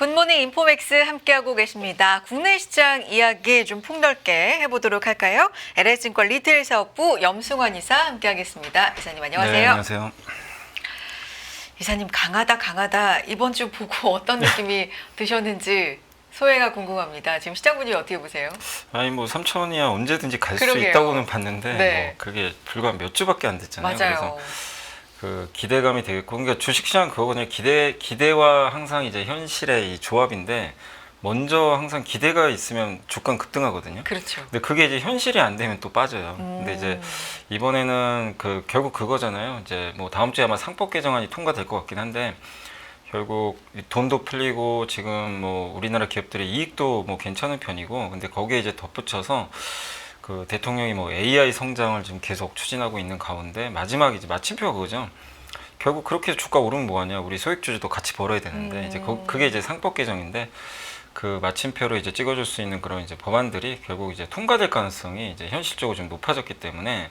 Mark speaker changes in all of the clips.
Speaker 1: 굿모닝 인포맥스 함께하고 계십니다. 국내 시장 이야기 좀 폭넓게 해보도록 할까요? LS증권 리테일 사업부 염승환 이사 함께하겠습니다. 이사님 안녕하세요.
Speaker 2: 네, 안녕하세요.
Speaker 1: 이사님 강하다 이번 주 보고 어떤 느낌이 드셨는지 소회가 궁금합니다. 지금 시장 분위기 어떻게 보세요?
Speaker 2: 아니 뭐 3천이야 언제든지 갈 수
Speaker 1: 그러게요.
Speaker 2: 있다고는 봤는데
Speaker 1: 네.
Speaker 2: 뭐 그게 불과 몇 주밖에 안 됐잖아요.
Speaker 1: 맞아요.
Speaker 2: 그래서 그 기대감이 되겠고, 그러니까 주식시장 그거거든요. 기대와 항상 이제 현실의 이 조합인데, 먼저 항상 기대가 있으면 주가 급등하거든요.
Speaker 1: 그렇죠.
Speaker 2: 근데 그게 이제 현실이 안 되면 또 빠져요. 근데 이제 이번에는 그 결국 그거잖아요. 이제 뭐 다음 주에 아마 상법 개정안이 통과될 것 같긴 한데, 결국 돈도 풀리고 지금 뭐 우리나라 기업들의 이익도 뭐 괜찮은 편이고, 근데 거기에 이제 덧붙여서 그 대통령이 뭐 AI 성장을 지금 계속 추진하고 있는 가운데 마지막 이제 마침표가 그거죠. 결국 그렇게 주가 오르면 뭐하냐, 우리 소액주주도 같이 벌어야 되는데 이제 그게 이제 상법 개정인데, 그 마침표로 이제 찍어줄 수 있는 그런 이제 법안들이 결국 이제 통과될 가능성이 이제 현실적으로 좀 높아졌기 때문에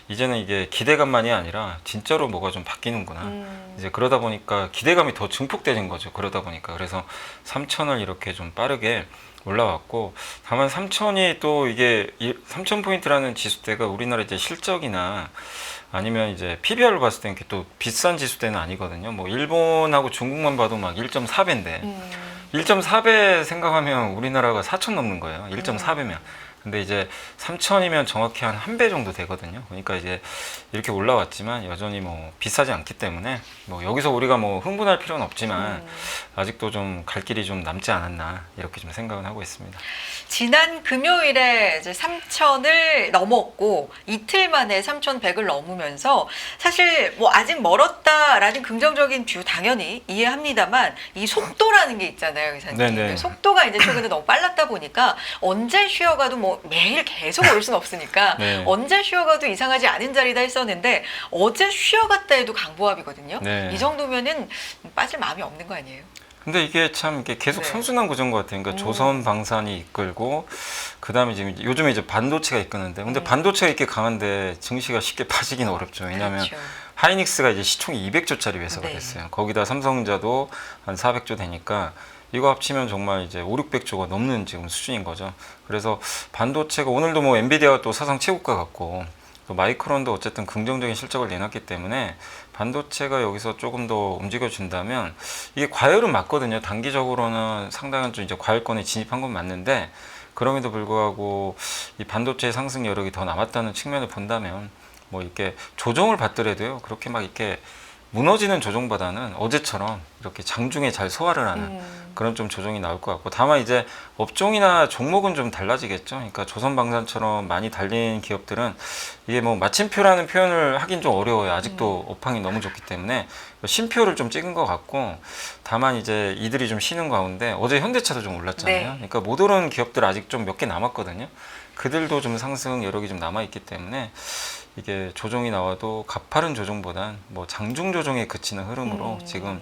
Speaker 2: 이제는 이게 기대감만이 아니라 진짜로 뭐가 좀 바뀌는구나. 이제 그러다 보니까 기대감이 더 증폭되는 거죠. 그러다 보니까 그래서 3천을 이렇게 좀 빠르게 올라왔고, 다만 3천이 또 이게 3,000포인트라는 지수대가 우리나라 이제 실적이나 아니면 이제 PBR로 봤을 때는 이렇게 또 비싼 지수대는 아니거든요. 뭐 일본하고 중국만 봐도 막 1.4배인데 1.4배 생각하면 우리나라가 4천 넘는 거예요. 1.4배면. 근데 이제 3천이면 정확히 한 배 정도 되거든요. 그러니까 이제 이렇게 올라왔지만 여전히 뭐 비싸지 않기 때문에 뭐 여기서 우리가 뭐 흥분할 필요는 없지만 아직도 좀 갈 길이 좀 남지 않았나 이렇게 좀 생각은 하고 있습니다.
Speaker 1: 지난 금요일에 이제 3,000을 넘었고 이틀 만에 3,100을 넘으면서 사실 뭐 아직 멀었다라는 긍정적인 뷰 당연히 이해합니다만 이 속도라는 게 있잖아요, 이사님.
Speaker 2: 네네.
Speaker 1: 속도가 이제 최근에 너무 빨랐다 보니까 언제 쉬어가도 뭐 매일 계속 오를 수는 없으니까
Speaker 2: 네.
Speaker 1: 언제 쉬어가도 이상하지 않은 자리다 했었는데 어제 쉬어갔다 해도 강보합이거든요.
Speaker 2: 네.
Speaker 1: 이 정도면은 빠질 마음이 없는 거 아니에요?
Speaker 2: 근데 이게 참 이게 계속
Speaker 1: 네.
Speaker 2: 선순환 구조인 것 같아요. 그러니까 조선방산이 이끌고, 그 다음에 지금 요즘에 이제 반도체가 이끄는데, 근데 반도체가 이렇게 강한데 증시가 쉽게 빠지기는 어렵죠. 왜냐하면
Speaker 1: 그렇죠.
Speaker 2: 하이닉스가 이제 시총이 200조짜리 회사가
Speaker 1: 네.
Speaker 2: 됐어요. 거기다 삼성전자도 한 400조 되니까 이거 합치면 정말 이제 5, 600조가 넘는 지금 수준인 거죠. 그래서 반도체가 오늘도 뭐 엔비디아가 또 사상 최고가 같고, 또 마이크론도 어쨌든 긍정적인 실적을 내놨기 때문에 반도체가 여기서 조금 더 움직여준다면 이게 과열은 맞거든요. 단기적으로는 상당한 좀 이제 과열권에 진입한 건 맞는데, 그럼에도 불구하고 이 반도체 상승 여력이 더 남았다는 측면을 본다면 뭐 이렇게 조정을 받더라도요, 그렇게 막 이렇게 무너지는 조정보다는 어제처럼 이렇게 장중에 잘 소화를 하는 그런 좀 조정이 나올 것 같고, 다만 이제 업종이나 종목은 좀 달라지겠죠. 그러니까 조선방산처럼 많이 달린 기업들은 이게 뭐 마침표라는 표현을 하긴 좀 어려워요. 아직도 업황이 너무 좋기 때문에 쉼표를 좀 찍은 것 같고, 다만 이제 이들이 좀 쉬는 가운데 어제 현대차도 좀 올랐잖아요.
Speaker 1: 네.
Speaker 2: 그러니까 못 오른 기업들 아직 좀 몇 개 남았거든요. 그들도 좀 상승 여력이 좀 남아있기 때문에 이게 조정이 나와도 가파른 조정보단 뭐 장중 조정에 그치는 흐름으로 지금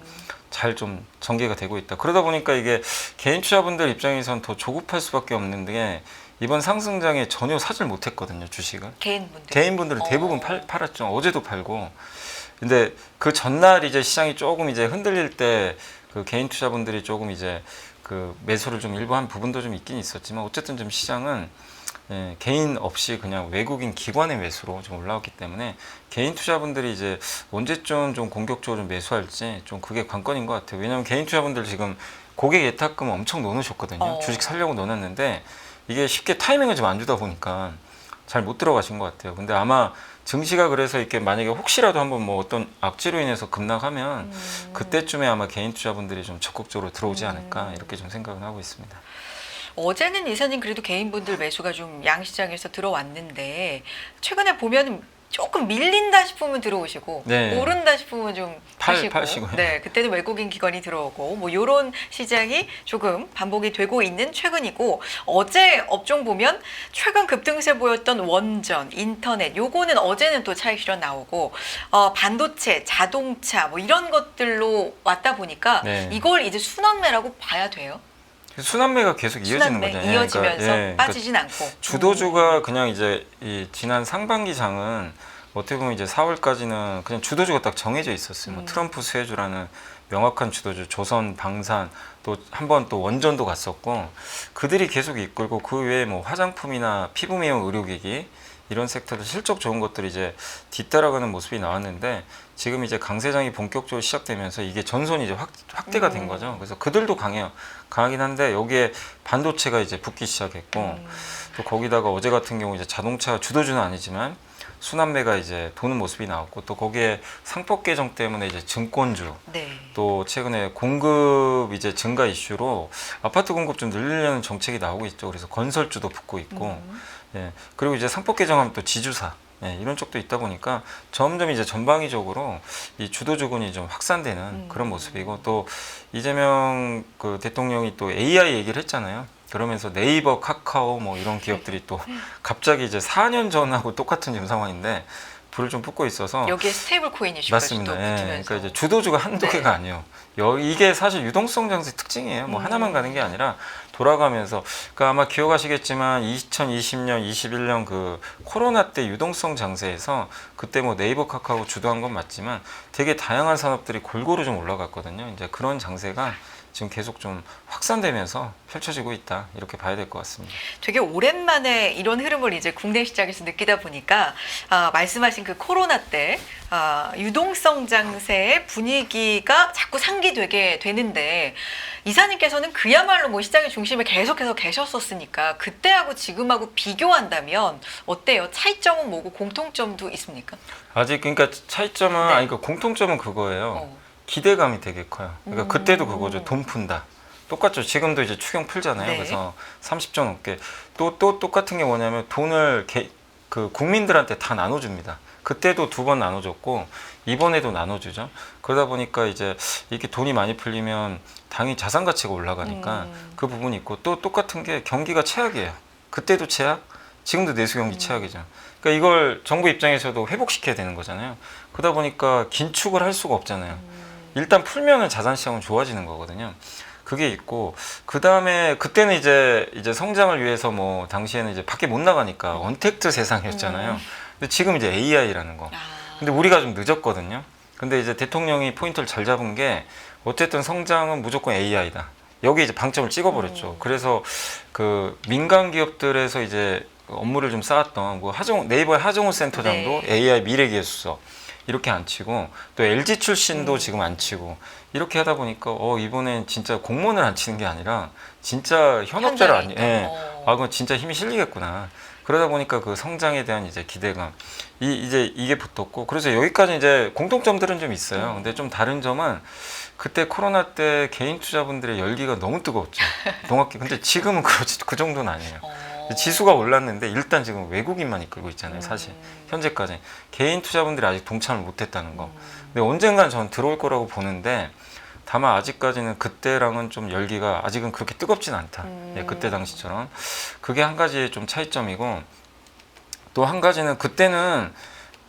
Speaker 2: 잘 좀 전개가 되고 있다. 그러다 보니까 이게 개인 투자분들 입장에선 더 조급할 수밖에 없는 게, 이번 상승장에 전혀 사질 못했거든요, 주식을. 개인분들은 대부분 팔았죠. 어제도 팔고. 근데 그 전날 이제 시장이 조금 이제 흔들릴 때 그 개인 투자분들이 조금 이제 그 매수를 좀 일부 한 부분도 좀 있긴 있었지만, 어쨌든 좀 시장은 개인 없이 그냥 외국인 기관의 매수로 좀 올라왔기 때문에 개인 투자분들이 이제 언제쯤 좀 공격적으로 좀 매수할지 좀 그게 관건인 것 같아요. 왜냐하면 개인 투자분들 지금 고객 예탁금 엄청 넣어놓으셨거든요. 주식 살려고 넣어놨는데 이게 쉽게 타이밍을 좀 안 주다 보니까 잘 못 들어가신 것 같아요. 근데 아마 증시가 그래서 이렇게 만약에 혹시라도 한번 뭐 어떤 악재로 인해서 급락하면 그때쯤에 아마 개인 투자분들이 좀 적극적으로 들어오지 않을까 이렇게 좀 생각을 하고 있습니다.
Speaker 1: 어제는 이사님 그래도 개인분들 매수가 좀 양시장에서 들어왔는데 최근에 보면 조금 밀린다 싶으면 들어오시고
Speaker 2: 네.
Speaker 1: 오른다 싶으면 좀
Speaker 2: 파시고.
Speaker 1: 네, 그때는 외국인 기관이 들어오고 뭐 이런 시장이 조금 반복이 되고 있는 최근이고, 어제 업종 보면 최근 급등세 보였던 원전, 인터넷 요거는 어제는 또 차익 실현 나오고 반도체, 자동차 뭐 이런 것들로 왔다 보니까
Speaker 2: 네.
Speaker 1: 이걸 이제 순환매라고 봐야 돼요.
Speaker 2: 순환매가 계속 이어지는
Speaker 1: 순환매
Speaker 2: 거잖아요.
Speaker 1: 이어지면서
Speaker 2: 그러니까
Speaker 1: 빠지진 않고.
Speaker 2: 주도주가 그냥 이제 이 지난 상반기 장은 어떻게 보면 이제 4월까지는 그냥 주도주가 딱 정해져 있었어요. 뭐 트럼프 수혜주라는 명확한 주도주 조선, 방산 또 한 번 또 원전도 갔었고 그들이 계속 이끌고 그 외에 뭐 화장품이나 피부 미용 의료기기 이런 섹터들 실적 좋은 것들이 이제 뒤따라가는 모습이 나왔는데 지금 이제 강세장이 본격적으로 시작되면서 이게 전선이 이제 확대가 된 거죠. 그래서 그들도 강해요. 강하긴 한데 여기에 반도체가 이제 붙기 시작했고 또 거기다가 어제 같은 경우 이제 자동차 주도주는 아니지만 순환매가 이제 도는 모습이 나왔고 또 거기에 상법 개정 때문에 이제 증권주
Speaker 1: 네.
Speaker 2: 또 최근에 공급 이제 증가 이슈로 아파트 공급 좀 늘리려는 정책이 나오고 있죠. 그래서 건설주도 붙고 있고 예. 그리고 이제 상법 개정하면 또 지주사 예, 이런 쪽도 있다 보니까 점점 이제 전방위적으로 이 주도주군이 좀 확산되는 그런 모습이고 또 이재명 그 대통령이 또 AI 얘기를 했잖아요. 그러면서 네이버, 카카오 뭐 이런 기업들이 또 갑자기 이제 4년 전하고 똑같은 지금 상황인데 불을 좀 뿜고 있어서
Speaker 1: 여기에 스테이블 코인 이슈까지 또
Speaker 2: 맞습니다. 예,
Speaker 1: 붙으면서.
Speaker 2: 그러니까 이제 주도주가 한두 개가 아니에요. 이게 사실 유동성 장세 특징이에요. 뭐 하나만 가는 게 아니라 돌아가면서 그러니까 아마 기억하시겠지만 2020년, 21년 그 코로나 때 유동성 장세에서 그때 뭐 네이버, 카카오 주도한 건 맞지만 되게 다양한 산업들이 골고루 좀 올라갔거든요. 이제 그런 장세가 지금 계속 좀 확산되면서 펼쳐지고 있다 이렇게 봐야 될 것 같습니다.
Speaker 1: 되게 오랜만에 이런 흐름을 이제 국내 시장에서 느끼다 보니까 말씀하신 그 코로나 때 유동성 장세의 분위기가 자꾸 상기되게 되는데 이사님께서는 그야말로 뭐 시장의 중심에 계속해서 계셨었으니까 그때하고 지금하고 비교한다면 어때요? 차이점은 뭐고 공통점도 있습니까?
Speaker 2: 아직 그러니까 차이점은
Speaker 1: 네.
Speaker 2: 아니 그 공통점은 그거예요. 기대감이 되게 커요. 그러니까 그때도 그거죠. 돈 푼다. 똑같죠. 지금도 이제 추경 풀잖아요.
Speaker 1: 네.
Speaker 2: 그래서 30조 넘게 또 똑같은 게 뭐냐면 돈을 그 국민들한테 다 나눠줍니다. 그때도 2번 나눠줬고 이번에도 나눠주죠. 그러다 보니까 이제 이렇게 돈이 많이 풀리면 당연히 자산 가치가 올라가니까 그 부분이 있고 또 똑같은 게 경기가 최악이에요. 그때도 최악, 지금도 내수 경기 최악이죠. 그러니까 이걸 정부 입장에서도 회복시켜야 되는 거잖아요. 그러다 보니까 긴축을 할 수가 없잖아요. 일단 풀면은 자산 시장은 좋아지는 거거든요. 그게 있고 그 다음에 그때는 이제 성장을 위해서 뭐 당시에는 이제 밖에 못 나가니까 언택트 세상이었잖아요. 근데 지금 이제 AI라는 거. 근데 우리가 좀 늦었거든요. 근데 이제 대통령이 포인트를 잘 잡은 게 어쨌든 성장은 무조건 AI다. 여기 이제 방점을 찍어버렸죠. 그래서 그 민간 기업들에서 이제 업무를 좀 쌓았던 뭐 네이버의 하정우 센터장도
Speaker 1: 네.
Speaker 2: AI 미래기술수석 이렇게 안 치고 또 LG 출신도 지금 안 치고 이렇게 하다 보니까 이번엔 진짜 공무원을 안 치는 게 아니라 진짜 현업자를 안 예. 그건 진짜 힘이 실리겠구나. 그러다 보니까 그 성장에 대한 이제 기대감 이제 이게 붙었고 그래서 여기까지 이제 공통점들은 좀 있어요. 근데 좀 다른 점은 그때 코로나 때 개인 투자분들의 열기가 너무 뜨거웠죠. 동학기 근데 지금은 그 정도는 아니에요. 지수가 올랐는데 일단 지금 외국인만 이끌고 있잖아요. 사실 현재까지 개인 투자분들이 아직 동참을 못했다는 거. 근데 언젠간 전 들어올 거라고 보는데 다만 아직까지는 그때랑은 좀 열기가 아직은 그렇게 뜨겁진 않다. 예, 그때 당시처럼 그게 한 가지 좀 차이점이고 또 한 가지는 그때는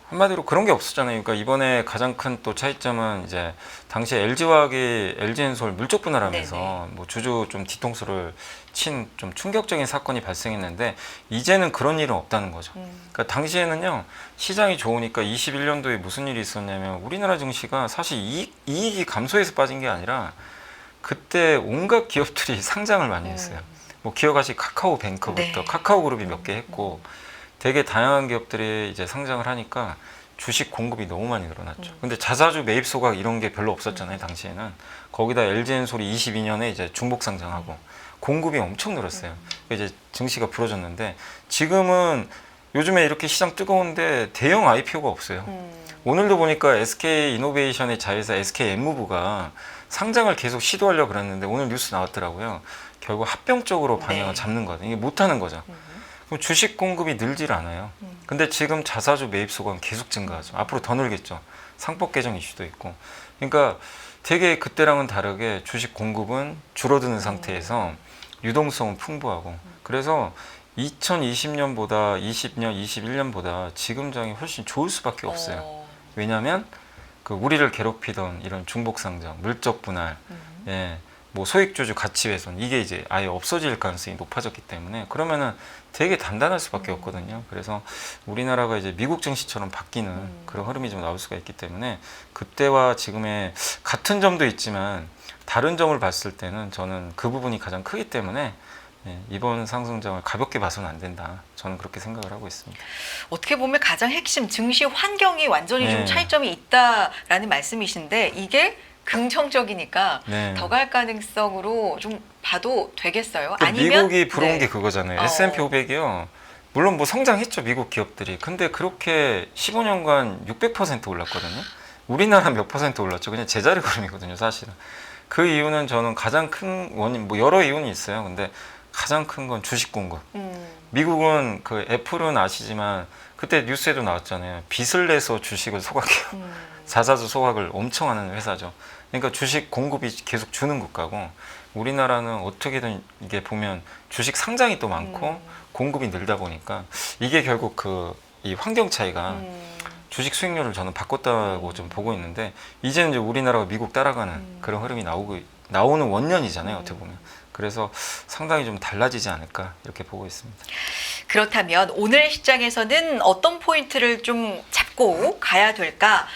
Speaker 2: 한마디로 그런 게 없었잖아요. 그러니까 이번에 가장 큰 또 차이점은 이제 당시에 LG화학이 LG엔솔 물적 분할하면서
Speaker 1: 네네.
Speaker 2: 뭐 주주 좀 뒤통수를 친 좀 충격적인 사건이 발생했는데 이제는 그런 일은 없다는 거죠. 그러니까 당시에는요 시장이 좋으니까 21년도에 무슨 일이 있었냐면 우리나라 증시가 사실 이익이 감소해서 빠진 게 아니라 그때 온갖 기업들이 상장을 많이 했어요. 뭐 기억하시 카카오뱅크부터
Speaker 1: 네.
Speaker 2: 카카오그룹이 몇 개 했고 되게 다양한 기업들이 이제 상장을 하니까 주식 공급이 너무 많이 늘어났죠. 근데 자사주 매입 소각 이런 게 별로 없었잖아요, 당시에는. 거기다 LG엔솔이 22년에 이제 중복 상장하고 공급이 엄청 늘었어요. 그러니까 이제 증시가 부러졌는데 지금은 요즘에 이렇게 시장 뜨거운데 대형 IPO가 없어요. 오늘도 보니까 SK이노베이션의 자회사 SK엠무브가 상장을 계속 시도하려고 그랬는데 오늘 뉴스 나왔더라고요. 결국 합병적으로 방향을
Speaker 1: 네.
Speaker 2: 잡는 거죠. 이게 못하는 거죠. 그럼 주식 공급이 늘질 않아요. 근데 지금 자사주 매입 소각은 계속 증가하죠. 앞으로 더 늘겠죠. 상법 개정 이슈도 있고. 그러니까 되게 그때랑은 다르게 주식 공급은 줄어드는 상태에서 유동성은 풍부하고 그래서 2020년보다 20년, 21년보다 지금 장이 훨씬 좋을 수밖에 없어요. 왜냐하면 그 우리를 괴롭히던 이런 중복 상장, 물적 분할, 예, 뭐 소액주주 가치훼손 이게 이제 아예 없어질 가능성이 높아졌기 때문에 그러면은 되게 단단할 수밖에 없거든요. 그래서 우리나라가 이제 미국 증시처럼 바뀌는 그런 흐름이 좀 나올 수가 있기 때문에 그때와 지금의 같은 점도 있지만 다른 점을 봤을 때는 저는 그 부분이 가장 크기 때문에 이번 상승장을 가볍게 봐서는 안 된다. 저는 그렇게 생각을 하고 있습니다.
Speaker 1: 어떻게 보면 가장 핵심 증시 환경이 완전히 좀
Speaker 2: 네.
Speaker 1: 차이점이 있다라는 말씀이신데 이게 긍정적이니까
Speaker 2: 네.
Speaker 1: 더 갈 가능성으로 좀 봐도 되겠어요?
Speaker 2: 그
Speaker 1: 아니면
Speaker 2: 미국이 부러운
Speaker 1: 네.
Speaker 2: 게 그거잖아요. S&P 500이요. 물론 뭐 성장했죠, 미국 기업들이. 근데 그렇게 15년간 600% 올랐거든요. 우리나라 몇 퍼센트 올랐죠. 그냥 제자리 걸음이거든요, 사실은. 그 이유는 저는 가장 큰 원인, 뭐 여러 이유는 있어요. 근데 가장 큰 건 주식 공급. 미국은 그 애플은 아시지만 그때 뉴스에도 나왔잖아요. 빚을 내서 주식을 소각해요. 자사주 소각을 엄청 하는 회사죠. 그러니까 주식 공급이 계속 주는 국가고 우리나라는 어떻게든 이게 보면 주식 상장이 또 많고 공급이 늘다 보니까 이게 결국 그 이 환경 차이가 주식 수익률을 저는 바꿨다고 좀 보고 있는데 이제는 이제 우리나라가 미국 따라가는 그런 흐름이 나오는 원년이잖아요. 어떻게 보면. 그래서 상당히 좀 달라지지 않을까 이렇게 보고 있습니다.
Speaker 1: 그렇다면 오늘 시장에서는 어떤 포인트를 좀 잡고 가야 될까?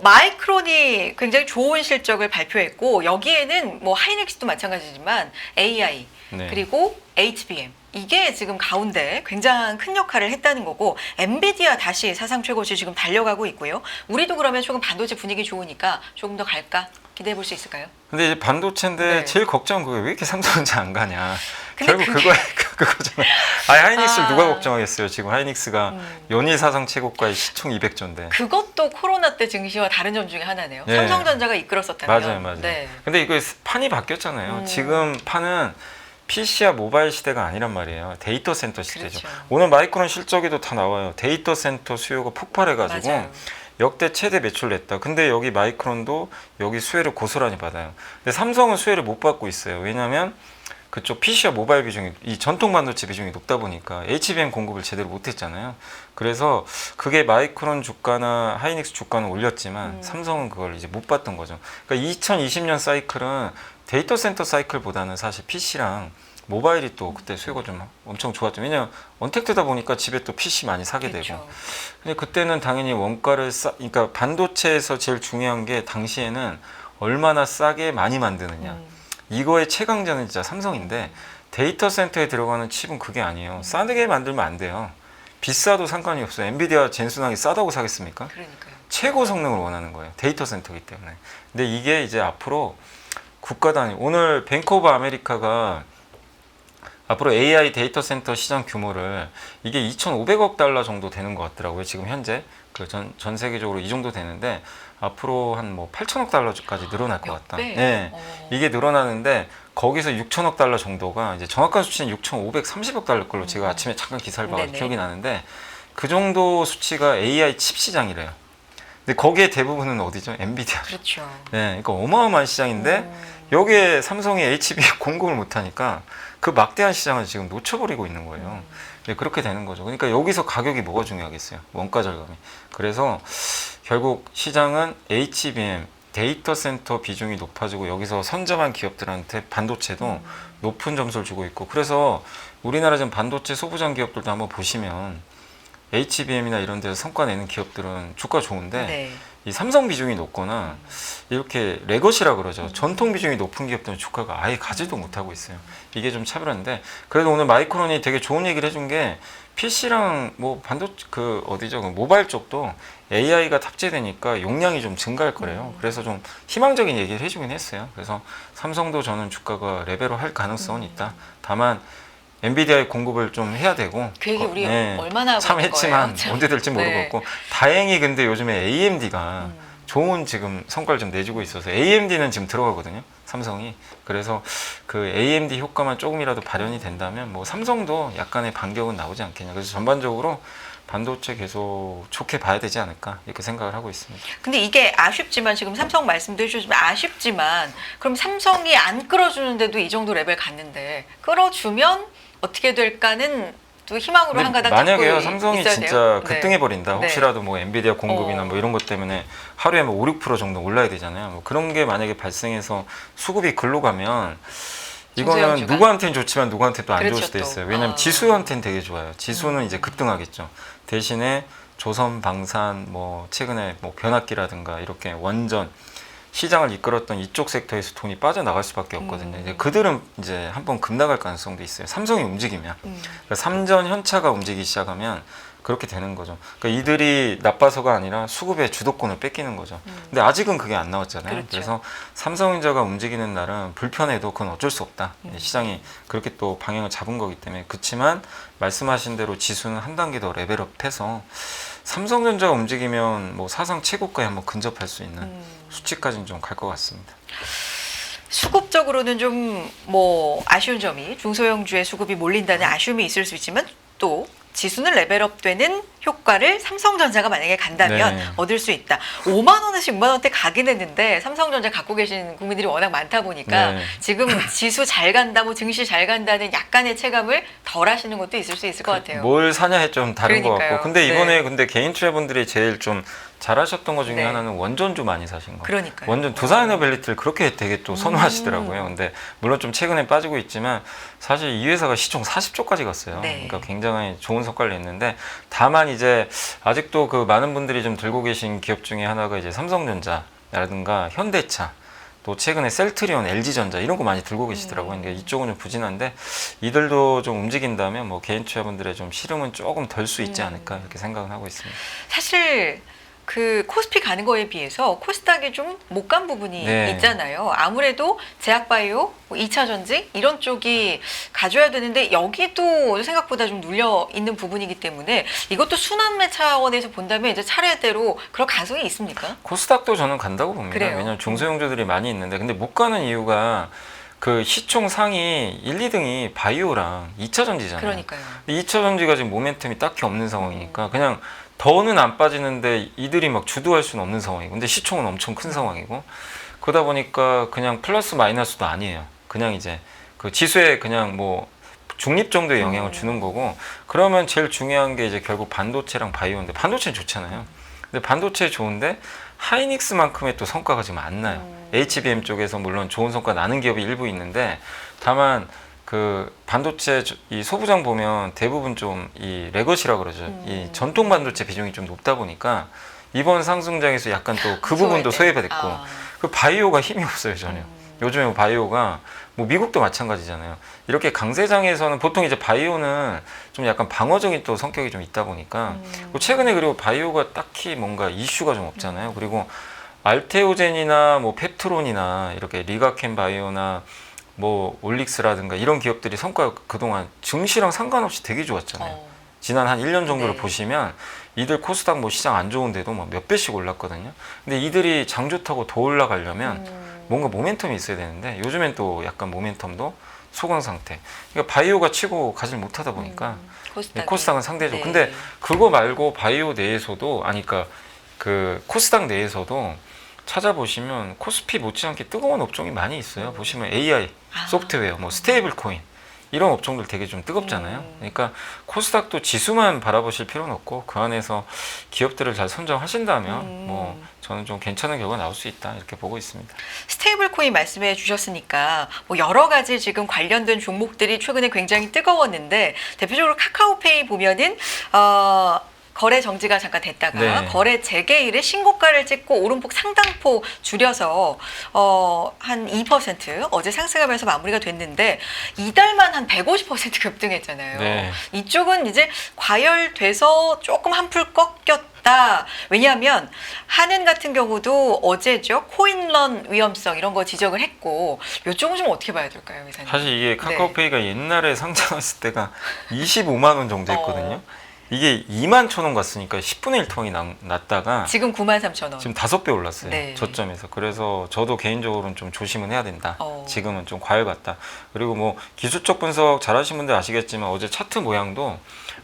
Speaker 1: 마이크론이 굉장히 좋은 실적을 발표했고 여기에는 뭐 하이닉스도 마찬가지지만 AI
Speaker 2: 네.
Speaker 1: 그리고 HBM 이게 지금 가운데 굉장히 큰 역할을 했다는 거고 엔비디아 다시 사상 최고치 지금 달려가고 있고요. 우리도 그러면 조금 반도체 분위기 좋으니까 조금 더 갈까? 기대해 볼 수 있을까요?
Speaker 2: 근데 이제 반도체인데
Speaker 1: 네.
Speaker 2: 제일 걱정은 그게 왜 이렇게 삼성전자 안 가냐.
Speaker 1: 근데
Speaker 2: 결국
Speaker 1: 그게-
Speaker 2: 그거잖아요. 하이닉스를
Speaker 1: 아.
Speaker 2: 누가 걱정하겠어요. 지금 하이닉스가 연일 사상 최고가의 시총 200조인데.
Speaker 1: 그것도 코로나 때 증시와 다른 점 중에 하나네요.
Speaker 2: 네.
Speaker 1: 삼성전자가 이끌었었다면.
Speaker 2: 맞아요, 맞아요.
Speaker 1: 네.
Speaker 2: 근데 이거 판이 바뀌었잖아요. 지금 판은 PC와 모바일 시대가 아니란 말이에요. 데이터 센터 시대죠.
Speaker 1: 그렇죠.
Speaker 2: 오늘 마이크론 실적에도 다 나와요. 데이터 센터 수요가 폭발해가지고
Speaker 1: 맞아요.
Speaker 2: 역대 최대 매출 냈다. 근데 여기 마이크론도 여기 수혜를 고스란히 받아요. 근데 삼성은 수혜를 못 받고 있어요. 왜냐하면 그쪽 PC와 모바일 비중이 이 전통 반도체 비중이 높다 보니까 HBM 공급을 제대로 못했잖아요. 그래서 그게 마이크론 주가나 하이닉스 주가는 올렸지만 삼성은 그걸 이제 못 봤던 거죠. 그러니까 2020년 사이클은 데이터 센터 사이클보다는 사실 PC랑 모바일이 또 그때 수요가 좀 엄청 좋았죠. 왜냐면 언택트다 보니까 집에 또 PC 많이 사게 되고.
Speaker 1: 그렇죠.
Speaker 2: 근데 그때는 당연히 원가를 그러니까 반도체에서 제일 중요한 게 당시에는 얼마나 싸게 많이 만드느냐. 이거의 최강자는 진짜 삼성인데 데이터 센터에 들어가는 칩은 그게 아니에요. 싸게 만들면 안 돼요. 비싸도 상관이 없어요. 엔비디아 젠슨하게 싸다고 사겠습니까?
Speaker 1: 그러니까요.
Speaker 2: 최고 성능을 원하는 거예요. 데이터 센터이기 때문에. 근데 이게 이제 앞으로 국가 단위 오늘 뱅크 오브 아메리카가 앞으로 AI 데이터 센터 시장 규모를 이게 2,500억 달러 정도 되는 것 같더라고요. 지금 현재 그 전 세계적으로 이 정도 되는데 앞으로 한 뭐 8천억 달러까지 늘어날 것 같다.
Speaker 1: 배?
Speaker 2: 네. 이게 늘어나는데 거기서 6천억 달러 정도가 이제 정확한 수치는 6,530억 달러 걸로 제가 아침에 잠깐 기사를 봐서
Speaker 1: 네네.
Speaker 2: 기억이 나는데 그 정도 수치가 AI 칩 시장이래요. 근데 거기에 대부분은 어디죠? 엔비디아.
Speaker 1: 그렇죠.
Speaker 2: 네, 그러니까 어마어마한 시장인데 여기에 삼성이 HB 공급을 못하니까 그 막대한 시장을 지금 놓쳐버리고 있는 거예요. 네, 그렇게 되는 거죠. 그러니까 여기서 가격이 뭐가 중요하겠어요? 원가 절감이. 그래서 결국 시장은 HBM 데이터 센터 비중이 높아지고 여기서 선점한 기업들한테 반도체도 높은 점수를 주고 있고 그래서 우리나라 지금 반도체 소부장 기업들도 한번 보시면 HBM이나 이런 데서 성과 내는 기업들은 주가 좋은데
Speaker 1: 네.
Speaker 2: 이 삼성 비중이 높거나 이렇게 레거시라 그러죠. 전통 비중이 높은 기업들은 주가가 아예 가지도 못하고 있어요. 이게 좀 차별한데 그래도 오늘 마이크론이 되게 좋은 얘기를 해준 게 PC랑 뭐 반도체 그 어디죠? 그 모바일 쪽도 AI가 탑재되니까 용량이 좀 증가할 거래요. 그래서 좀 희망적인 얘기를 해주긴 했어요. 그래서 삼성도 저는 주가가 레벨로 할 가능성은 있다. 다만 엔비디아의 공급을 좀 해야 되고
Speaker 1: 그 얘기 우리 얼마나 하고
Speaker 2: 참
Speaker 1: 있는
Speaker 2: 했지만
Speaker 1: 거예요?
Speaker 2: 언제 될지
Speaker 1: 네.
Speaker 2: 모르겠고 다행히 근데 요즘에 AMD가 좋은 지금 성과를 좀 내주고 있어서 AMD는 지금 들어가거든요. 삼성이. 그래서 그 AMD 효과만 조금이라도 발현이 된다면 뭐 삼성도 약간의 반격은 나오지 않겠냐. 그래서 전반적으로 반도체 계속 좋게 봐야 되지 않을까 이렇게 생각을 하고 있습니다.
Speaker 1: 근데 이게 아쉽지만 지금 삼성 말씀도 해주시면 아쉽지만 그럼 삼성이 안 끌어주는데도 이 정도 레벨 갔는데 끌어주면 어떻게 될까는 또 희망으로 한 가닥
Speaker 2: 만약에요
Speaker 1: 잡고
Speaker 2: 삼성이
Speaker 1: 있어야
Speaker 2: 진짜
Speaker 1: 돼요.
Speaker 2: 급등해 버린다.
Speaker 1: 네.
Speaker 2: 혹시라도 뭐 엔비디아 공급이나 뭐 이런 것 때문에 하루에 뭐 5, 6% 정도 올라야 되잖아요. 뭐 그런 게 만약에 발생해서 수급이 글로 가면 이거는
Speaker 1: 중소형주가?
Speaker 2: 누구한테는 좋지만 누구한테 또 안 좋을
Speaker 1: 그렇죠,
Speaker 2: 수도
Speaker 1: 또.
Speaker 2: 있어요. 왜냐면 지수한테는 되게 좋아요. 지수는 이제 급등하겠죠. 대신에 조선, 방산, 뭐 최근에 뭐 변압기라든가 이렇게 원전 시장을 이끌었던 이쪽 섹터에서 돈이 빠져나갈 수밖에 없거든요. 이제 그들은 이제 한번 급락할 가능성도 있어요. 삼성이 움직이면. 그러니까 삼전 현차가 움직이기 시작하면 그렇게 되는 거죠. 그러니까 이들이 나빠서가 아니라 수급의 주도권을 뺏기는 거죠. 근데 아직은 그게 안 나왔잖아요.
Speaker 1: 그렇죠.
Speaker 2: 그래서 삼성전자가 움직이는 날은 불편해도 그건 어쩔 수 없다. 시장이 그렇게 또 방향을 잡은 거기 때문에. 그렇지만 말씀하신 대로 지수는 한 단계 더 레벨업해서 삼성전자가 움직이면 뭐 사상 최고가에 한번 근접할 수 있는 수치까지는 좀 갈 것 같습니다.
Speaker 1: 수급적으로는 좀 뭐 아쉬운 점이 중소형주의 수급이 몰린다는 아쉬움이 있을 수 있지만 또 지수는 레벨업되는 효과를 삼성전자가 만약에 간다면
Speaker 2: 네.
Speaker 1: 얻을 수 있다. 5만 원에서 6만 원대 가긴 했는데 삼성전자 갖고 계신 국민들이 워낙 많다 보니까
Speaker 2: 네.
Speaker 1: 지금 지수 잘 간다, 뭐 증시 잘 간다는 약간의 체감을 덜 하시는 것도 있을 수 있을 것 같아요.
Speaker 2: 뭘 사냐에 좀 다른 것
Speaker 1: 그러니까요.
Speaker 2: 같고. 근데 이번에
Speaker 1: 네.
Speaker 2: 근데 개인 투자분들이 제일 좀 잘하셨던 것 중에
Speaker 1: 네.
Speaker 2: 하나는 원전주 많이 사신 거.
Speaker 1: 그러니까요.
Speaker 2: 원전 두산에너빌리티를 그렇게 되게 또 선호하시더라고요. 근데 물론 좀 최근에 빠지고 있지만 사실 이 회사가 시총 40조까지 갔어요.
Speaker 1: 네.
Speaker 2: 그러니까 굉장히 좋은 성과를 냈는데 다만 이제 아직도 그 많은 분들이 좀 들고 계신 기업 중에 하나가 이제 삼성전자라든가 현대차 또 최근에 셀트리온, LG전자 이런 거 많이 들고 계시더라고요. 그러니까 이쪽은 좀 부진한데 이들도 좀 움직인다면 뭐 개인 투자분들의 좀 시름은 조금 덜 수 있지 않을까 이렇게 생각은 하고 있습니다.
Speaker 1: 사실 그 코스피 가는 거에 비해서 코스닥이 좀 못 간 부분이
Speaker 2: 네.
Speaker 1: 있잖아요. 아무래도 제약바이오, 2차 전지 이런 쪽이 가져야 되는데 여기도 생각보다 좀 눌려 있는 부분이기 때문에 이것도 순환매 차원에서 본다면 이제 차례대로 그럴 가능성이 있습니까?
Speaker 2: 코스닥도 저는 간다고 봅니다.
Speaker 1: 그래요?
Speaker 2: 왜냐하면 중소형주들이 많이 있는데 근데 못 가는 이유가 그 시총 상위 1, 2등이 바이오랑 2차 전지잖아요.
Speaker 1: 그러니까요.
Speaker 2: 2차 전지가 지금 모멘텀이 딱히 없는 상황이니까 그냥 더는 안 빠지는데 이들이 막 주도할 수는 없는 상황이고 근데 시총은 엄청 큰 상황이고 그러다 보니까 그냥 플러스 마이너스도 아니에요. 그냥 이제 그 지수에 그냥 뭐 중립 정도의 영향을 주는 거고 그러면 제일 중요한 게 이제 결국 반도체랑 바이오인데 반도체는 좋잖아요. 근데 반도체 좋은데 하이닉스만큼의 또 성과가 지금 안 나요. HBM 쪽에서 물론 좋은 성과 나는 기업이 일부 있는데 다만 그 반도체 이 소부장 보면 대부분 좀 이 레거시라 그러죠. 이 전통 반도체 비중이 좀 높다 보니까 이번 상승장에서 약간 또 그 부분도 소외됐고 그 바이오가 힘이 없어요 전혀. 요즘에 뭐 바이오가 뭐 미국도 마찬가지잖아요. 이렇게 강세장에서는 보통 이제 바이오는 좀 약간 방어적인 또 성격이 좀 있다 보니까 최근에 그리고 바이오가 딱히 뭔가 이슈가 좀 없잖아요. 그리고 알테오젠이나 뭐 펩트론이나 이렇게 리가켄 바이오나 뭐 올릭스라든가 이런 기업들이 성과가 그동안 증시랑 상관없이 되게 좋았잖아요. 지난 한 1년 정도를
Speaker 1: 네.
Speaker 2: 보시면 이들 코스닥 뭐 시장 안 좋은데도 막 몇 배씩 올랐거든요. 근데 이들이 장 좋다고 더 올라가려면 뭔가 모멘텀이 있어야 되는데 요즘엔 또 약간 모멘텀도 소강 상태. 그러니까 바이오가 치고 가질 못하다 보니까 코스닥은 상대적.
Speaker 1: 네.
Speaker 2: 근데 그거 말고 바이오 내에서도 아니 그러니까 그 코스닥 내에서도 찾아보시면 코스피 못지않게 뜨거운 업종이 많이 있어요. 보시면 AI, 소프트웨어, 뭐 스테이블 코인 이런 업종들 되게 좀 뜨겁잖아요. 그러니까 코스닥도 지수만 바라보실 필요는 없고 그 안에서 기업들을 잘 선정하신다면 뭐 저는 좀 괜찮은 결과 나올 수 있다 이렇게 보고 있습니다.
Speaker 1: 스테이블 코인 말씀해 주셨으니까 뭐 여러 가지 지금 관련된 종목들이 최근에 굉장히 뜨거웠는데 대표적으로 카카오페이 보면은 거래 정지가 잠깐 됐다가
Speaker 2: 네.
Speaker 1: 거래 재개일에 신고가를 찍고 오름폭 상당폭 줄여서 한 2% 어제 상승하면서 마무리가 됐는데 이달만 한 150% 급등했잖아요.
Speaker 2: 네.
Speaker 1: 이쪽은 이제 과열돼서 조금 한풀 꺾였다. 왜냐하면 한은 같은 경우도 어제죠 코인런 위험성 이런 거 지적을 했고 이쪽은 좀 어떻게 봐야 될까요, 회사님?
Speaker 2: 사실 이게 카카오페이가 옛날에 상장했을 때가 25만 원 정도 했거든요. 이게 2만 천 원 갔으니까 10분의 1 턴이 났다가
Speaker 1: 지금 93,000원.
Speaker 2: 지금 5배 올랐어요.
Speaker 1: 네.
Speaker 2: 저점에서. 그래서 저도 개인적으로는 좀 조심은 해야 된다. 지금은 좀 과열 같다. 그리고 뭐 기술적 분석 잘하신 분들 아시겠지만 어제 차트 모양도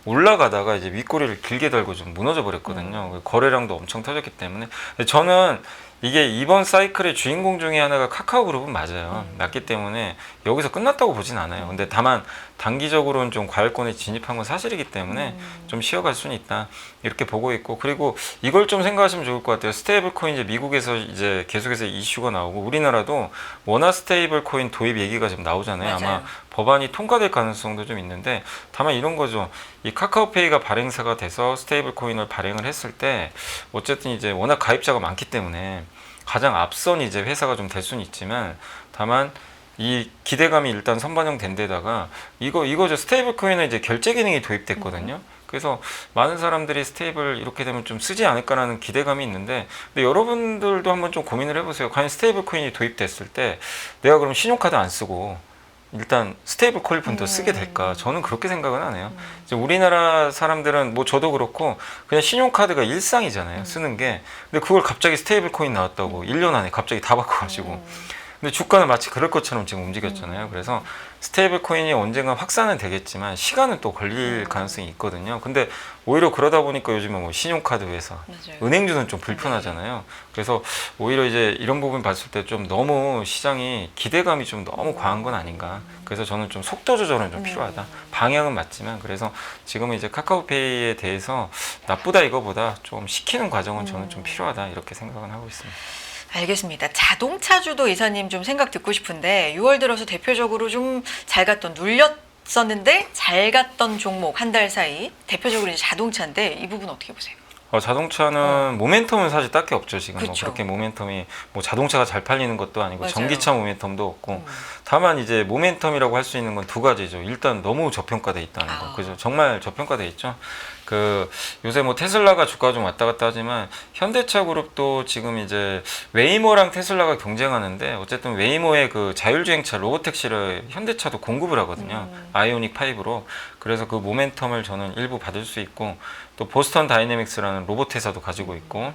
Speaker 2: 올라가다가 이제 윗꼬리를 길게 달고 좀 무너져 버렸거든요. 거래량도 엄청 터졌기 때문에. 근데 저는 이게 이번 사이클의 주인공 중에 하나가 카카오그룹은 맞아요. 맞기 때문에 여기서 끝났다고 보진 않아요. 근데 다만 단기적으로는 좀 과열권에 진입한 건 사실이기 때문에 좀 쉬어갈 수는 있다. 이렇게 보고 있고, 그리고 이걸 좀 생각하시면 좋을 것 같아요. 스테이블 코인 이제 미국에서 이제 계속해서 이슈가 나오고 우리나라도 원화 스테이블 코인 도입 얘기가 지금 나오잖아요.
Speaker 1: 맞아요.
Speaker 2: 아마 법안이 통과될 가능성도 좀 있는데, 다만 이런 거죠. 이 카카오페이가 발행사가 돼서 스테이블 코인을 발행을 했을 때 어쨌든 이제 워낙 가입자가 많기 때문에 가장 앞선 이제 회사가 좀 될 수는 있지만, 다만 이 기대감이 일단 선반영된 데다가 이거죠. 스테이블 코인은 이제 결제 기능이 도입됐거든요. 그래서 많은 사람들이 스테이블 이렇게 되면 좀 쓰지 않을까라는 기대감이 있는데, 근데 여러분들도 한번 좀 고민을 해보세요. 과연 스테이블 코인이 도입됐을 때 내가 그럼 신용카드 안 쓰고 일단 스테이블 코인부터 쓰게 될까? 저는 그렇게 생각은 안 해요. 이제 우리나라 사람들은 뭐 저도 그렇고 그냥 신용카드가 일상이잖아요. 쓰는 게. 근데 그걸 갑자기 스테이블 코인 나왔다고 1년 안에 갑자기 다 바꿔가지고. 근데 주가는 마치 그럴 것처럼 지금 움직였잖아요. 그래서 스테이블 코인이 언젠가 확산은 되겠지만 시간은 또 걸릴 가능성이 있거든요. 근데 오히려 그러다 보니까 요즘은 뭐 신용카드 회사,
Speaker 1: 맞아요.
Speaker 2: 은행주는 좀 불편하잖아요. 그래서 오히려 이제 이런 부분 봤을 때 좀 너무 시장이 기대감이 좀 너무 과한 건 아닌가. 그래서 저는 좀 속도 조절은 좀 필요하다. 방향은 맞지만, 그래서 지금은 이제 카카오페이에 대해서 나쁘다 이거보다 좀 시키는 과정은 저는 좀 필요하다 이렇게 생각은 하고 있습니다.
Speaker 1: 알겠습니다. 자동차주도 이사님 좀 생각 듣고 싶은데 6월 들어서 대표적으로 좀 잘 갔던 눌렸었는데 잘 갔던 종목 한 달 사이 대표적으로 이제 자동차인데 이 부분 어떻게 보세요?
Speaker 2: 자동차는 모멘텀은 사실 딱히 없죠. 지금 뭐
Speaker 1: 그쵸.
Speaker 2: 그렇게 모멘텀이 뭐 자동차가 잘 팔리는 것도 아니고
Speaker 1: 맞아요.
Speaker 2: 전기차 모멘텀도 없고, 다만 이제 모멘텀이라고 할 수 있는 건 두 가지죠. 일단 너무 저평가돼 있다는 거. 그죠? 정말 저평가돼 있죠. 그 요새 뭐 테슬라가 주가 좀 왔다 갔다 하지만 현대차 그룹도 지금 이제 웨이모랑 테슬라가 경쟁하는데, 어쨌든 웨이모의 그 자율주행차 로보택시를 현대차도 공급을 하거든요. 아이오닉 5로. 그래서 그 모멘텀을 저는 일부 받을 수 있고, 또 보스턴 다이내믹스라는 로봇 회사도 가지고 있고,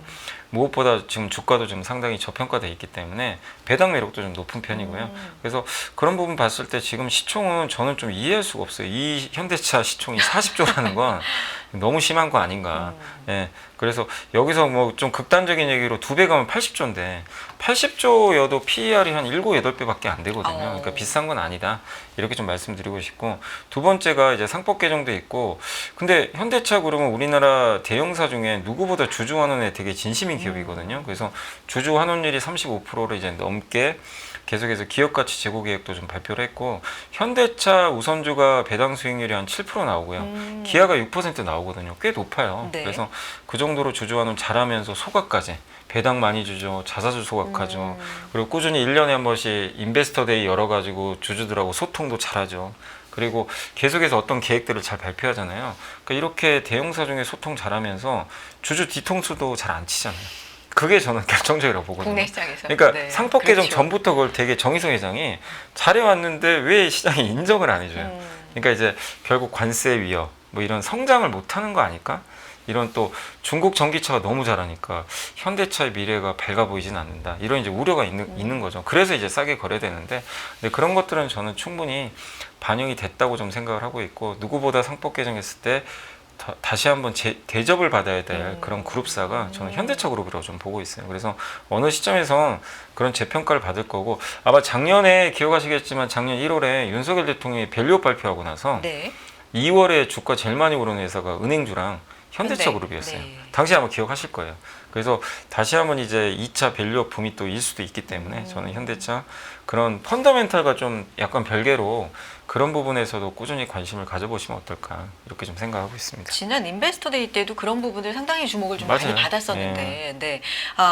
Speaker 2: 무엇보다 지금 주가도 좀 상당히 저평가돼 있기 때문에 배당 매력도 좀 높은 편이고요. 그래서 그런 부분 봤을 때 지금 시총은 저는 좀 이해할 수가 없어요. 이 현대차 시총이 40조라는 건 너무 심한 거 아닌가. 예. 그래서 여기서 뭐 좀 극단적인 얘기로 2배 가면 80조인데 80조여도 PER이 한 7, 8배밖에 안 되거든요. 그러니까 비싼 건 아니다. 이렇게 좀 말씀드리고 싶고, 두 번째가 이제 상법 개정도 있고, 근데 현대차 그룹은 우리나라 대형사 중에 누구보다 주주 환원에 되게 진심인 기업이거든요. 그래서 주주 환원율이 35%를 이제 넘게 계속해서 기업가치 제고 계획도 좀 발표를 했고, 현대차 우선주가 배당 수익률이 한 7% 나오고요. 기아가 6% 나오거든요. 꽤 높아요.
Speaker 1: 네.
Speaker 2: 그래서 그 정도로 주주 환원 잘하면서 소각까지 배당 많이 주죠. 자사주 소각하죠. 그리고 꾸준히 1년에 한 번씩 인베스터 데이 열어가지고 주주들하고 소통도 잘하죠. 그리고 계속해서 어떤 계획들을 잘 발표하잖아요. 그러니까 이렇게 대형사 중에 소통 잘하면서 주주 뒤통수도 잘 안 치잖아요. 그게 저는 결정적이라고 보거든요.
Speaker 1: 국내 시장에서.
Speaker 2: 그러니까
Speaker 1: 네.
Speaker 2: 상법 개정
Speaker 1: 그렇죠.
Speaker 2: 전부터 그걸 되게 정의성 회장이 잘해왔는데 왜 시장이 인정을 안 해줘요. 그러니까 이제 결국 관세 위협, 뭐 이런 성장을 못하는 거 아닐까? 이런 또 중국 전기차가 너무 잘하니까 현대차의 미래가 밝아 보이진 않는다. 이런 이제 우려가 있는 거죠. 그래서 이제 싸게 거래되는데, 근데 그런 것들은 저는 충분히 반영이 됐다고 좀 생각을 하고 있고, 누구보다 상법 개정했을 때 다시 한번 대접을 받아야 될 그런 그룹사가 저는 현대차 그룹이라고 좀 보고 있어요. 그래서 어느 시점에서 그런 재평가를 받을 거고, 아마 작년에 기억하시겠지만 작년 1월에 윤석열 대통령이 밸류업 발표하고 나서
Speaker 1: 네.
Speaker 2: 2월에 주가 제일 많이 오르는 회사가 은행주랑 현대차
Speaker 1: 현대.
Speaker 2: 그룹이었어요.
Speaker 1: 네.
Speaker 2: 당시 아마 기억하실 거예요. 그래서 다시 한번 이제 2차 밸류업 붐이 또 일 수도 있기 때문에 저는 현대차 그런 펀더멘탈과 좀 약간 별개로 그런 부분에서도 꾸준히 관심을 가져보시면 어떨까, 이렇게 좀 생각하고 있습니다.
Speaker 1: 지난 인베스터 데이 때도 그런 부분들 상당히 주목을 좀
Speaker 2: 맞아요.
Speaker 1: 많이 받았었는데, 네.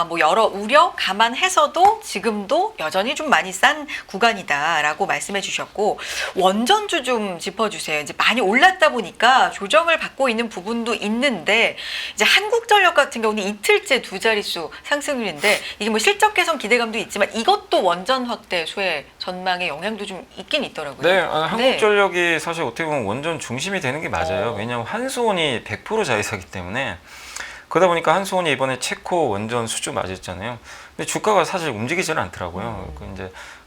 Speaker 1: 뭐 여러 우려 감안해서도 지금도 여전히 좀 많이 싼 구간이다라고 말씀해 주셨고, 원전주 좀 짚어주세요. 이제 많이 올랐다 보니까 조정을 받고 있는 부분도 있는데, 이제 한국전력 같은 경우는 이틀째 두 자릿수 상승률인데, 이게 뭐 실적 개선 기대감도 있지만 이것도 원전 확대 수혜 전망에 영향도 좀 있긴 있더라고요.
Speaker 2: 네, 한국전력이 사실 어떻게 보면 원전 중심이 되는 게 맞아요. 왜냐하면 한수원이 100% 자회사이기 때문에 그러다 보니까 한수원이 이번에 체코 원전 수주 맞았잖아요. 근데 주가가 사실 움직이지는 않더라고요.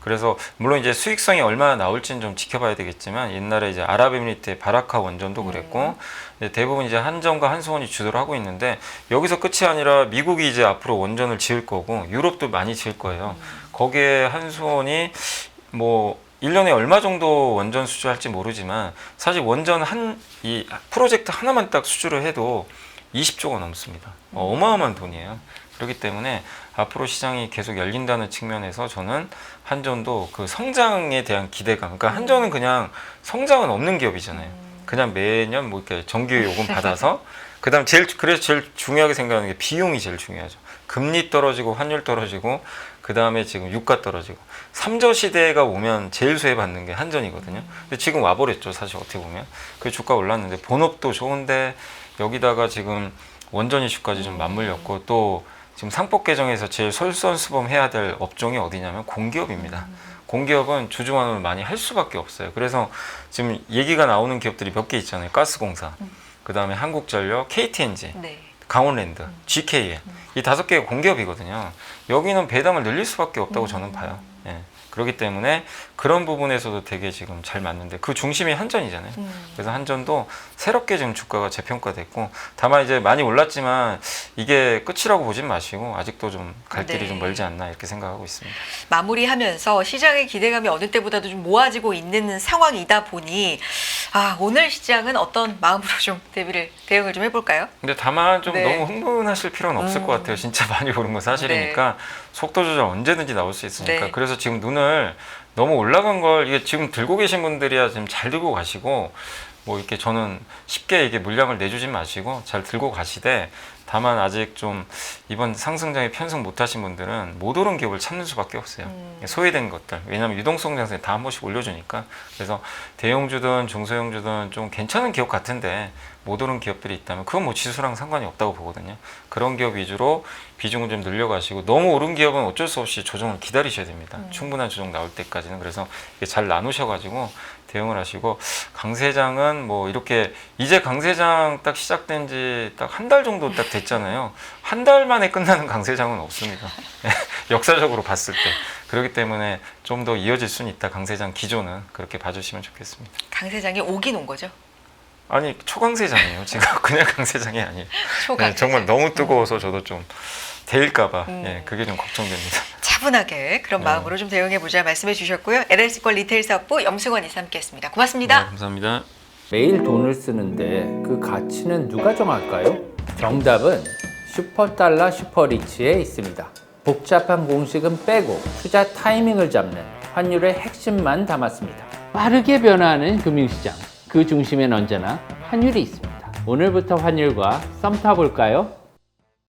Speaker 2: 그래서 물론 이제 수익성이 얼마나 나올지는 좀 지켜봐야 되겠지만 옛날에 이제 아랍에미리트의 바라카 원전도 그랬고 대부분 이제 한전과 한수원이 주도를 하고 있는데 여기서 끝이 아니라 미국이 이제 앞으로 원전을 지을 거고 유럽도 많이 지을 거예요. 거기에 한수원이 뭐 1년에 얼마 정도 원전 수주할지 모르지만 사실 원전 이 프로젝트 하나만 딱 수주를 해도 20조가 넘습니다. 어마어마한 돈이에요. 그렇기 때문에 앞으로 시장이 계속 열린다는 측면에서 저는 한전도 그 성장에 대한 기대감, 그러니까 한전은 그냥 성장은 없는 기업이잖아요. 그냥 매년 뭐 이렇게 정기 요금 받아서 그다음 그래서 제일 중요하게 생각하는 게 비용이 제일 중요하죠. 금리 떨어지고 환율 떨어지고 그다음에 지금 유가 떨어지고 3저 시대가 오면 제일 수혜받는 게 한전이거든요. 근데 지금 와버렸죠. 사실 어떻게 보면. 그 주가 올랐는데 본업도 좋은데 여기다가 지금 원전 이슈까지 좀 맞물렸고 또 지금 상법 개정에서 제일 솔선수범해야 될 업종이 어디냐면 공기업입니다. 공기업은 주주환원을 많이 할 수밖에 없어요. 그래서 지금 얘기가 나오는 기업들이 몇 개 있잖아요. 가스공사, 그다음에 한국전력, KTNG,
Speaker 1: 네.
Speaker 2: 강원랜드, GKN 이 5개가 공기업이거든요. 여기는 배당을 늘릴 수밖에 없다고 저는 봐요. 예. 그렇기 때문에 그런 부분에서도 되게 지금 잘 맞는데 그 중심이 한전이잖아요. 그래서 한전도 새롭게 지금 주가가 재평가됐고 다만 이제 많이 올랐지만 이게 끝이라고 보진 마시고 아직도 좀 갈 길이
Speaker 1: 네.
Speaker 2: 좀 멀지 않나 이렇게 생각하고 있습니다.
Speaker 1: 마무리하면서 시장의 기대감이 어느 때보다도 좀 모아지고 있는 상황이다 보니 오늘 시장은 어떤 마음으로 좀 대응을 좀 해볼까요?
Speaker 2: 근데 다만 좀
Speaker 1: 네.
Speaker 2: 너무 흥분하실 필요는 없을 것 같아요. 진짜 많이 오른 건 사실이니까 속도 조절 언제든지 나올 수 있으니까.
Speaker 1: 네.
Speaker 2: 그래서 지금 눈을 너무 올라간 걸 이게 지금 들고 계신 분들이야 지금 잘 들고 가시고 뭐 이렇게 저는 쉽게 이게 물량을 내주진 마시고 잘 들고 가시되 다만 아직 좀 이번 상승장에 편승 못하신 분들은 못 오른 기업을 찾는 수밖에 없어요. 소외된 것들. 왜냐하면 유동성 장세에 다 한 번씩 올려주니까. 그래서 대형주든 중소형주든 좀 괜찮은 기업 같은데 못 오른 기업들이 있다면 그건 뭐 지수랑 상관이 없다고 보거든요. 그런 기업 위주로 비중을 좀 늘려가시고 너무 오른 기업은 어쩔 수 없이 조정을 기다리셔야 됩니다. 충분한 조정 나올 때까지는. 그래서 이게 잘 나누셔가지고 대응을 하시고 강세장은 뭐 이렇게 이제 강세장 딱 시작된 지 딱 한 달 정도 딱 됐잖아요. 한 달 만에 끝나는 강세장은 없습니다. 역사적으로 봤을 때. 그렇기 때문에 좀 더 이어질 수는 있다. 강세장 기조는 그렇게 봐주시면 좋겠습니다.
Speaker 1: 강세장이 오긴 온 거죠?
Speaker 2: 아니 초강세장이에요. 지금 그냥 강세장이 아니에요.
Speaker 1: 초강세장.
Speaker 2: 네, 정말 너무 뜨거워서 저도 좀 데일까봐 그게 좀 걱정됩니다.
Speaker 1: 차분하게 그런 마음으로 좀 대응해보자 말씀해 주셨고요. LS권 리테일 사업부 염승원 이사 함께했습니다. 고맙습니다.
Speaker 2: 네, 감사합니다.
Speaker 3: 매일 돈을 쓰는데 그 가치는 누가 정할까요? 정답은 슈퍼달러 슈퍼리치에 있습니다. 복잡한 공식은 빼고 투자 타이밍을 잡는 환율의 핵심만 담았습니다. 빠르게 변화하는 금융시장, 그 중심엔 언제나 환율이 있습니다. 오늘부터 환율과 썸 타볼까요?